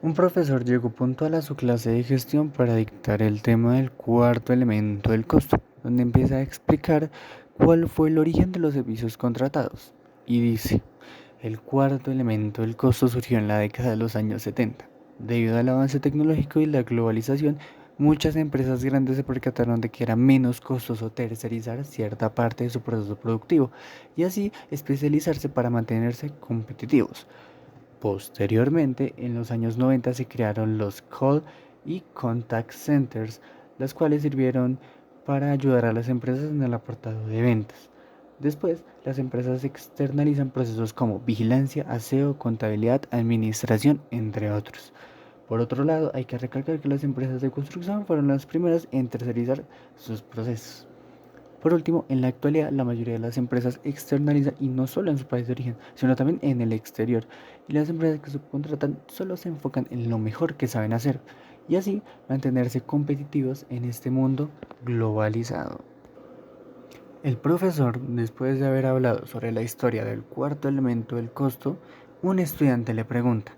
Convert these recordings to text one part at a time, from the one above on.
Un profesor llegó puntual a su clase de gestión para dictar el tema del cuarto elemento del costo, donde empieza a explicar cuál fue el origen de los servicios contratados. Y dice, el cuarto elemento del costo surgió en la década de los años 70. Debido al avance tecnológico y la globalización, muchas empresas grandes se percataron de que era menos costoso tercerizar cierta parte de su proceso productivo y así especializarse para mantenerse competitivos. Posteriormente, en los años 90 se crearon los Call y Contact Centers, las cuales sirvieron para ayudar a las empresas en el apartado de ventas. Después, las empresas externalizan procesos como vigilancia, aseo, contabilidad, administración, entre otros. Por otro lado, hay que recalcar que las empresas de construcción fueron las primeras en tercerizar sus procesos. Por último, en la actualidad la mayoría de las empresas externalizan y no solo en su país de origen, sino también en el exterior. Y las empresas que subcontratan solo se enfocan en lo mejor que saben hacer y así mantenerse competitivos en este mundo globalizado. El profesor, después de haber hablado sobre la historia del cuarto elemento del costo, un estudiante le pregunta,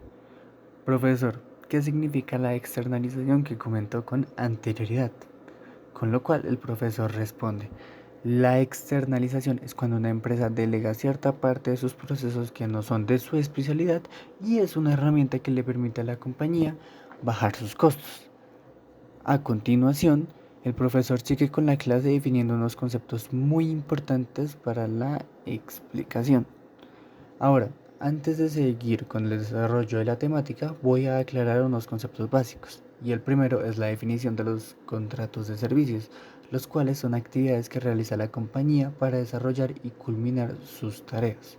profesor, ¿qué significa la externalización que comentó con anterioridad? Con lo cual el profesor responde, la externalización es cuando una empresa delega cierta parte de sus procesos que no son de su especialidad y es una herramienta que le permite a la compañía bajar sus costos. A continuación, el profesor sigue con la clase definiendo unos conceptos muy importantes para la explicación. Ahora, antes de seguir con el desarrollo de la temática, voy a aclarar unos conceptos básicos. Y el primero es la definición de los contratos de servicios, los cuales son actividades que realiza la compañía para desarrollar y culminar sus tareas.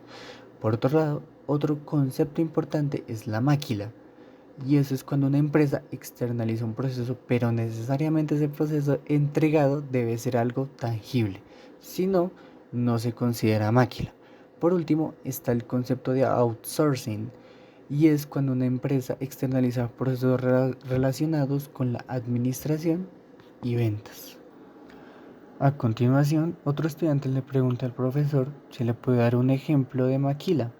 Por otro lado, otro concepto importante es la máquila. Y eso es cuando una empresa externaliza un proceso, pero necesariamente ese proceso entregado debe ser algo tangible. Si no, no se considera máquila. Por último, está el concepto de outsourcing, y es cuando una empresa externaliza procesos relacionados con la administración y ventas. A continuación, otro estudiante le pregunta al profesor si le puede dar un ejemplo de maquila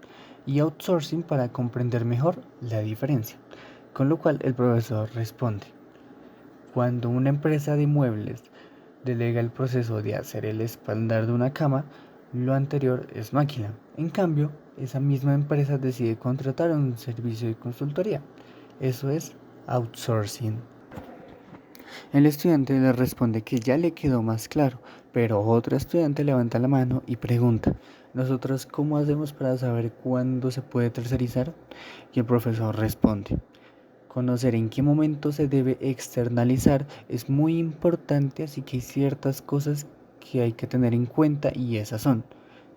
y outsourcing para comprender mejor la diferencia. Con lo cual el profesor responde, cuando una empresa de muebles delega el proceso de hacer el espaldar de una cama, lo anterior es máquina. En cambio, esa misma empresa decide contratar un servicio de consultoría. Eso es outsourcing. El estudiante le responde que ya le quedó más claro, pero otro estudiante levanta la mano y pregunta, ¿nosotros cómo hacemos para saber cuándo se puede tercerizar? Y el profesor responde, conocer en qué momento se debe externalizar es muy importante, así que hay ciertas cosas que hay que tener en cuenta y esas son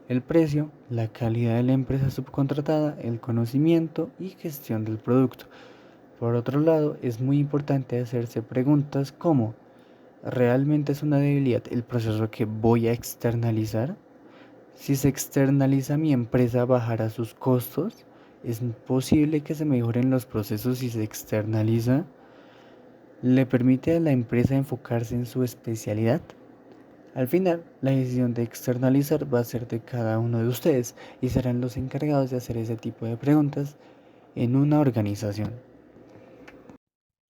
el precio, la calidad de la empresa subcontratada, el conocimiento y gestión del producto. Por otro lado, es muy importante hacerse preguntas como, ¿realmente es una debilidad el proceso que voy a externalizar? Si se externaliza mi empresa, ¿bajará sus costos? ¿Es posible que se mejoren los procesos si se externaliza? ¿Le permite a la empresa enfocarse en su especialidad? Al final, la decisión de externalizar va a ser de cada uno de ustedes y serán los encargados de hacer ese tipo de preguntas en una organización.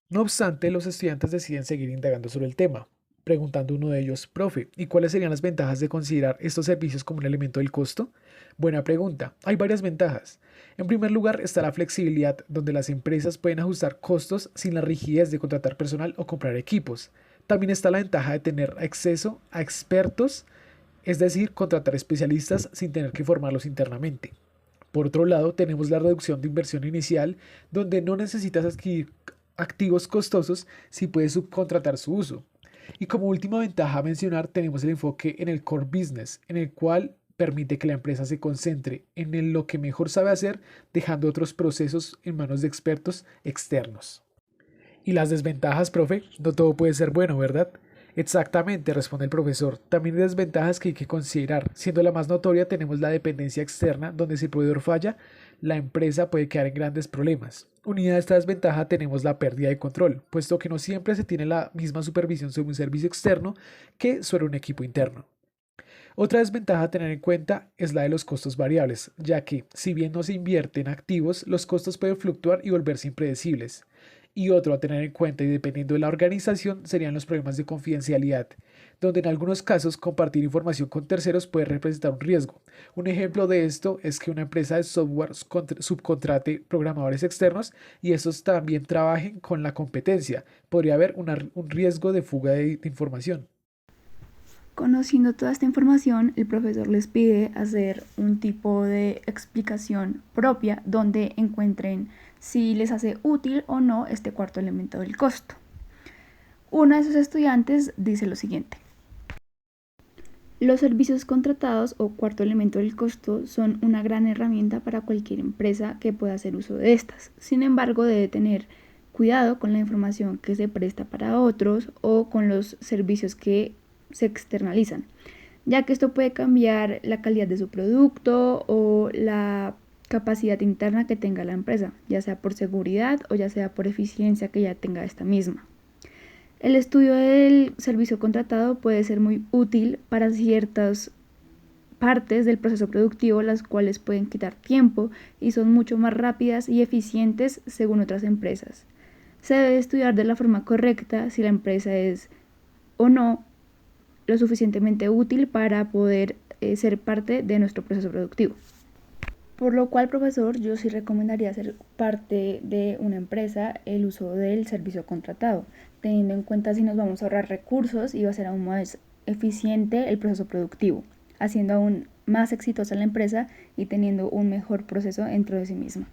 No obstante, los estudiantes deciden seguir indagando sobre el tema, preguntando uno de ellos, profe, ¿y cuáles serían las ventajas de considerar estos servicios como un elemento del costo? Buena pregunta. Hay varias ventajas. En primer lugar está la flexibilidad, donde las empresas pueden ajustar costos sin la rigidez de contratar personal o comprar equipos. También está la ventaja de tener acceso a expertos, es decir, contratar especialistas sin tener que formarlos internamente. Por otro lado, tenemos la reducción de inversión inicial, donde no necesitas adquirir activos costosos si puedes subcontratar su uso. Y como última ventaja a mencionar, tenemos el enfoque en el core business, en el cual permite que la empresa se concentre en lo que mejor sabe hacer, dejando otros procesos en manos de expertos externos. Y las desventajas, profe, no todo puede ser bueno, ¿verdad? Exactamente, responde el profesor. También hay desventajas que hay que considerar. Siendo la más notoria, tenemos la dependencia externa, donde si el proveedor falla, la empresa puede quedar en grandes problemas. Unida a esta desventaja tenemos la pérdida de control, puesto que no siempre se tiene la misma supervisión sobre un servicio externo que sobre un equipo interno. Otra desventaja a tener en cuenta es la de los costos variables, ya que si bien no se invierte en activos, los costos pueden fluctuar y volverse impredecibles. Y otro a tener en cuenta y dependiendo de la organización serían los problemas de confidencialidad, donde en algunos casos compartir información con terceros puede representar un riesgo. Un ejemplo de esto es que una empresa de software subcontrate programadores externos y estos también trabajen con la competencia. Podría haber un riesgo de fuga de información. Conociendo toda esta información, el profesor les pide hacer un tipo de explicación propia donde encuentren si les hace útil o no este cuarto elemento del costo. Una de sus estudiantes dice lo siguiente. Los servicios contratados o cuarto elemento del costo son una gran herramienta para cualquier empresa que pueda hacer uso de estas. Sin embargo, debe tener cuidado con la información que se presta para otros o con los servicios que se externalizan, ya que esto puede cambiar la calidad de su producto o la capacidad interna que tenga la empresa, ya sea por seguridad o ya sea por eficiencia que ya tenga esta misma. El estudio del servicio contratado puede ser muy útil para ciertas partes del proceso productivo, las cuales pueden quitar tiempo y son mucho más rápidas y eficientes según otras empresas. Se debe estudiar de la forma correcta si la empresa es o no lo suficientemente útil para poder ser parte de nuestro proceso productivo. Por lo cual, profesor, yo sí recomendaría ser parte de una empresa el uso del servicio contratado, teniendo en cuenta si nos vamos a ahorrar recursos y va a ser aún más eficiente el proceso productivo, haciendo aún más exitosa la empresa y teniendo un mejor proceso dentro de sí misma.